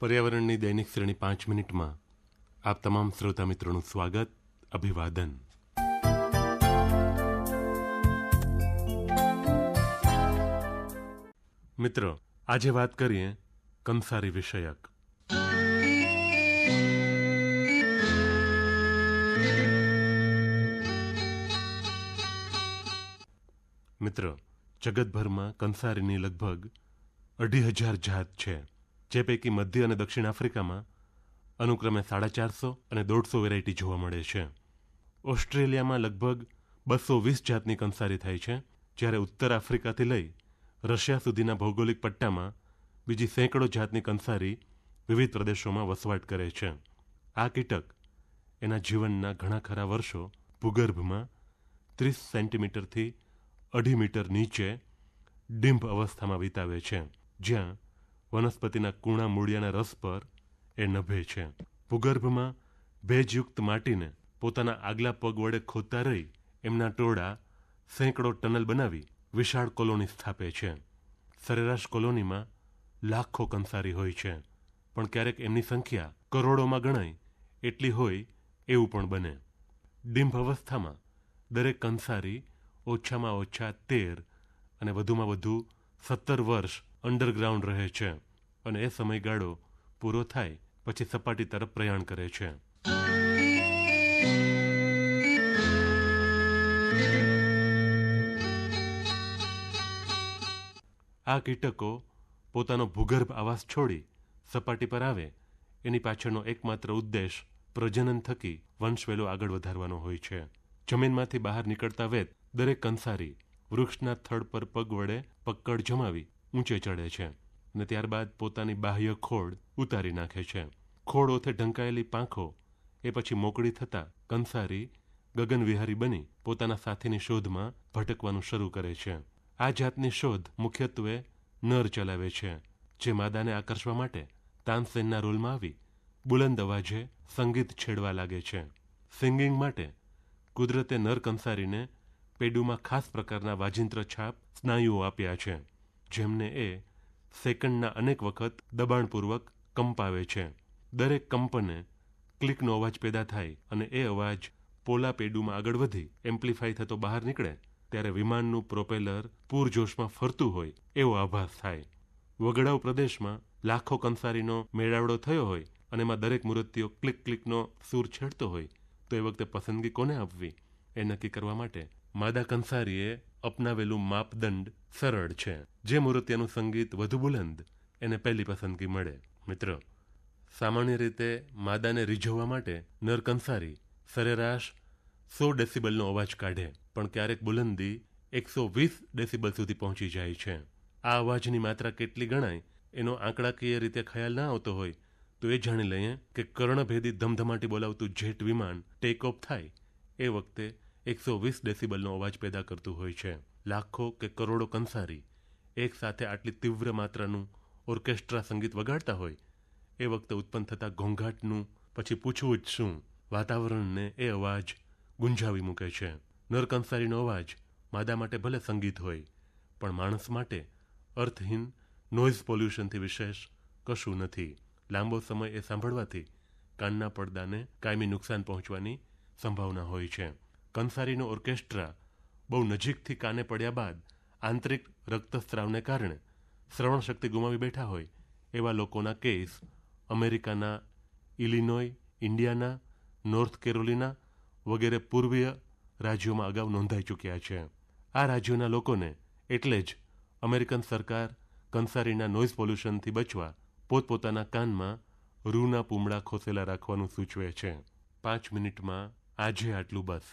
પર્યાવરણની દૈનિક શ્રેણી 5 મિનિટમાં આપ તમામ શ્રોતા મિત્રોનું સ્વાગત, અભિવાદન. મિત્રો, આજે વાત કરીએ કંસારી વિષયક. મિત્રો, જગતભરમાં કંસારીની લગભગ 2,500 જાત છે, જે પૈકી મધ્ય અને દક્ષિણ આફ્રિકામાં અનુક્રમે 450 અને 150 વેરાયટી જોવા મળે છે. ઓસ્ટ્રેલિયામાં લગભગ 220 જાતની કંસારી થાય છે, જ્યારે ઉત્તર આફ્રિકાથી લઈ રશિયા સુધીના ભૌગોલિક પટ્ટામાં બીજી સેંકડો જાતની કંસારી વિવિધ પ્રદેશોમાં વસવાટ કરે છે. આ કીટક એના જીવનના ઘણા ખરા વર્ષો ભૂગર્ભમાં 30 સેન્ટીમીટરથી 2.5 મીટર નીચે ડિંભ અવસ્થામાં વિતાવે છે, જ્યાં વનસ્પતિના કૂણા મૂળિયાના રસ પર એ નભે છે. ભૂગર્ભમાં ભેજયુક્ત માટીને પોતાના આગલા પગ વડે ખોદતા રહી એમના ટોળા સેંકડો ટનલ બનાવી વિશાળ કોલોની સ્થાપે છે. સરેરાશ કોલોનીમાં લાખો કંસારી હોય છે, પણ ક્યારેક એમની સંખ્યા કરોડોમાં ગણાય એટલી હોય એવું પણ બને. ડિંભ અવસ્થામાં દરેક કંસારી ઓછામાં ઓછા 13 અને વધુમાં વધુ 17 વર્ષ અંડરગ્રાઉન્ડ રહે છે, અને એ સમયગાળો પૂરો થાય પછી સપાટી તરફ પ્રયાણ કરે છે. આ કીટકો પોતાનો ભૂગર્ભ આવાસ છોડી સપાટી પર આવે એની પાછળનો એકમાત્ર ઉદ્દેશ પ્રજનન થકી વંશવેલો આગળ વધારવાનો હોય છે. જમીનમાંથી બહાર નીકળતા વેત દરેક કંસારી વૃક્ષના થડ પર પગ વડે પકડ જમાવી ઊંચે ચડે છે અને ત્યારબાદ પોતાની બાહ્ય ખોડ ઉતારી નાખે છે. ખોડ ઓથે ઢંકાયેલી પાંખો એ પછી મોકળી થતાં કંસારી ગગનવિહારી બની પોતાના સાથીની શોધમાં ભટકવાનું શરૂ કરે છે. આ જાતની શોધ મુખ્યત્વે નર ચલાવે છે, જે માદાને આકર્ષવા માટે તાનસેનના રોલમાં આવી બુલંદ અવાજે સંગીત છેડવા લાગે છે. સિંગિંગ માટે કુદરતે નર કંસારીને પેડુમાં ખાસ પ્રકારના વાજિંત્ર છાપ સ્નાયુઓ આપ્યા છે, જેમને એ સેકન્ડના અનેક વખત દબાણપૂર્વક કંપાવે છે. દરેક કંપને ક્લિકનો અવાજ પેદા થાય અને એ અવાજ પોલા પેડુમાં આગળ વધી એમ્પ્લિફાય થતો બહાર નીકળે ત્યારે વિમાનનું પ્રોપેલર પૂરજોશમાં ફરતું હોય એવો આભાસ થાય. વગડાઉ પ્રદેશમાં લાખો કંસારીનો મેળાવડો થયો હોય અને એમાં દરેક મૂર્તિઓ ક્લિક ક્લિકનો સૂર છેડતો હોય તો એ વખતે પસંદગી કોને આપવી એ નક્કી કરવા માટે માદા કંસારીએ અપનાવેલું માપદંડ સરળ છે. જે મૂર્તિનું સંગીત વધુ બુલંદ એને પહેલી પસંદગી મળે. મિત્રો, સામાન્ય રીતે માદાને રીઝવવા માટે નર કંસારી સરેરાશ 100 ડેસિબલનો અવાજ કાઢે, પણ ક્યારેક બુલંદી 120 ડેસિબલ સુધી પહોંચી જાય છે. આ અવાજની માત્રા કેટલી ગણાય એનો આંકડાકીય રીતે ખ્યાલ ના આવતો હોય તો એ જાણી લઈએ કે કર્ણભેદી ધમધમાટી બોલાવતું જેટ વિમાન ટેક ઓફ થાય એ વખતે 120 ડેસિબલનો અવાજ પેદા કરતું હોય છે. લાખો કે કરોડો કંસારી એક સાથે આટલી તીવ્ર માત્રાનું ઓર્કેસ્ટ્રા સંગીત વગાડતા હોય એ વખતે ઉત્પન્ન થતા ઘોંઘાટનું પછી પૂછવું જ શું, વાતાવરણને એ અવાજ ગુંજાવી મૂકે છે. નર કંસારીનો અવાજ માદા માટે ભલે સંગીત હોય, પણ માણસ માટે અર્થહીન નોઇઝ પોલ્યુશનથી વિશેષ કશું નથી. લાંબો સમય એ સાંભળવાથી કાનના પડદાને કાયમી નુકસાન પહોંચવાની સંભાવના હોય છે. કંસારીનો ઓર્કેસ્ટ્રા બહુ નજીકથી કાને પડ્યા બાદ આંતરિક રક્તસ્રાવને કારણે શ્રવણ શક્તિ ગુમાવી બેઠા હોય એવા લોકોના કેસ અમેરિકાના ઇલિનોય, ઇન્ડિયાના, નોર્થ કેરોલિના વગેરે પૂર્વીય રાજ્યોમાં અગાઉ નોંધાઈ ચૂક્યા છે. આ રાજ્યોના લોકોને એટલે જ અમેરિકન સરકાર કંસારીના નોઇઝ પોલ્યુશનથી બચવા પોતપોતાના કાનમાં રૂના પૂમડા ખોસેલા રાખવાનું સૂચવે છે. 5 મિનિટમાં આજે આટલું બસ.